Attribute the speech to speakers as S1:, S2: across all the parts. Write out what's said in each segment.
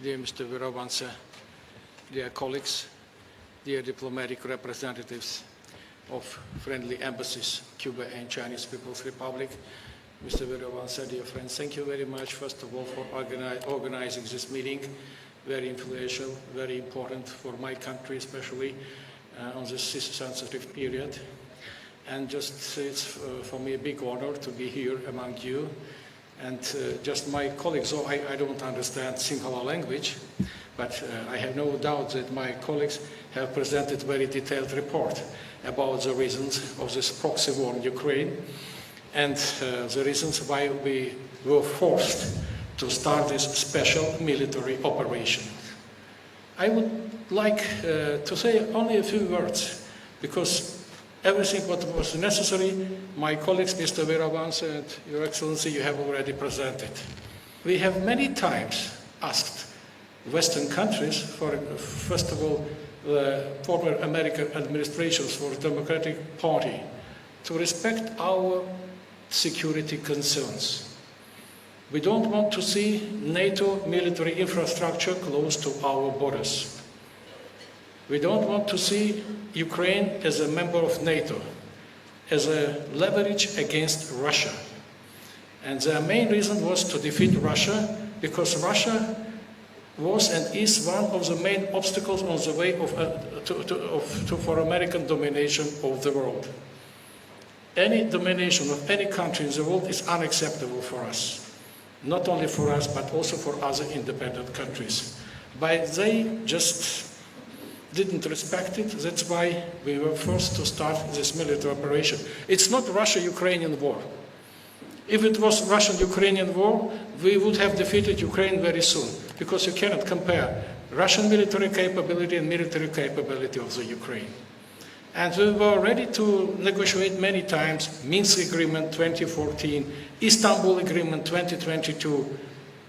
S1: dear Mr. Veerowonsa, dear colleagues, dear diplomatic representatives of friendly embassies, Cuba and Chinese People's Republic, Mr. Veerowonsa, dear friends, thank you very much, first of all, for organizing this meeting. Very influential, very important for my country, especially on this sensitive period. And just it's for me a big honor to be here among you. And just my colleagues, I don't understand Sinhala language, but I have no doubt that my colleagues have presented a very detailed report about the reasons of this proxy war in Ukraine and the reasons why we were forced to start this special military operation. I would like to say only a few words, because everything what was necessary, my colleagues, Mr. Veerowonsa and Your Excellency, you have already presented. We have many times asked Western countries, for first of all, the former American administrations for the Democratic Party, to respect our security concerns. We don't want to see NATO military infrastructure close to our borders. We don't want to see Ukraine as a member of NATO, as a leverage against Russia. And the main reason was to defeat Russia, because Russia was and is one of the main obstacles on the way for American domination of the world. Any domination of any country in the world is unacceptable for us. Not only for us, but also for other independent countries. But they just didn't respect it. That's why we were forced to start this military operation. It's not Russia-Ukrainian war. If it was Russian-Ukrainian war, we would have defeated Ukraine very soon, because you cannot compare Russian military capability and military capability of the Ukraine. And we were ready to negotiate many times, Minsk Agreement 2014, Istanbul Agreement 2022,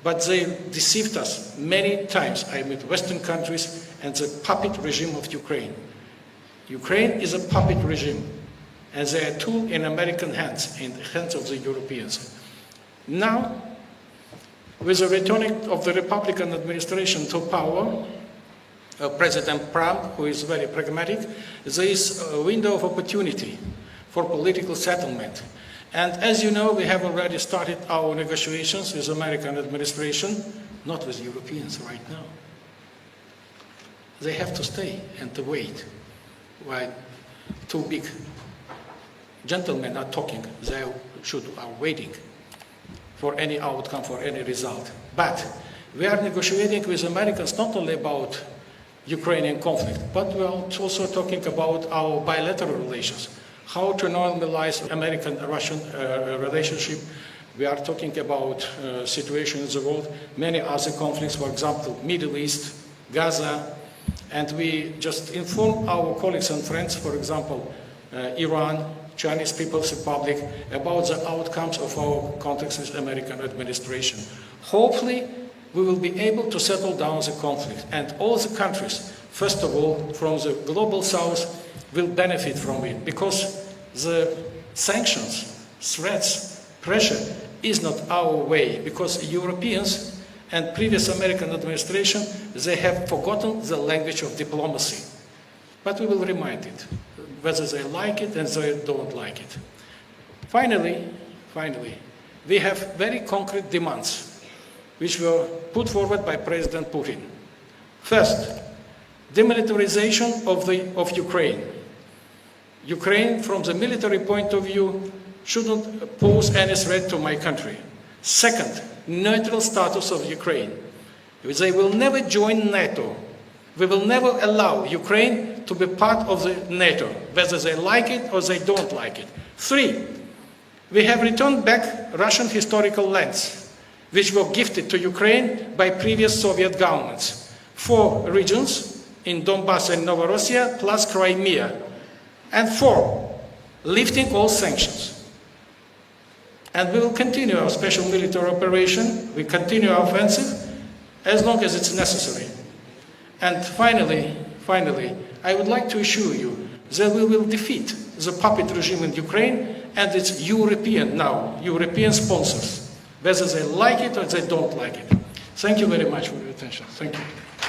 S1: but they deceived us many times, I mean Western countries and the puppet regime of Ukraine. Ukraine is a puppet regime, and they are a tool in American hands, in the hands of the Europeans. Now, with the returning of the Republican administration to power, President Trump, who is very pragmatic, there is a window of opportunity for political settlement. And as you know, we have already started our negotiations with the American administration, not with Europeans right now. They have to stay and to wait while two big gentlemen are talking. They are waiting for any outcome, for any result. But we are negotiating with Americans not only about Ukrainian conflict, but we are also talking about our bilateral relations, how to normalize American-Russian relationship. We are talking about situation in the world, many other conflicts, for example, Middle East, Gaza, and we just inform our colleagues and friends, for example, Iran, Chinese People's Republic, about the outcomes of our contacts with American administration. Hopefully, we will be able to settle down the conflict, and all the countries, first of all, from the global south, will benefit from it, because the sanctions, threats, pressure is not our way, because Europeans and previous American administration, they have forgotten the language of diplomacy. But we will remind it, whether they like it and they don't like it. Finally, we have very concrete demands which were put forward by President Putin. First, demilitarization of Ukraine. Ukraine, from the military point of view, shouldn't pose any threat to my country. Second, neutral status of Ukraine. They will never join NATO. We will never allow Ukraine to be part of the NATO, whether they like it or they don't like it. 3, we have returned back Russian historical lands, which were gifted to Ukraine by previous Soviet governments. 4 regions in Donbass and Novorossiya, plus Crimea. And 4, lifting all sanctions. And we will continue our special military operation, we continue our offensive, as long as it's necessary. And finally, I would like to assure you that we will defeat the puppet regime in Ukraine and its European sponsors, whether they like it or they don't like it. Thank you very much for your attention. Thank you.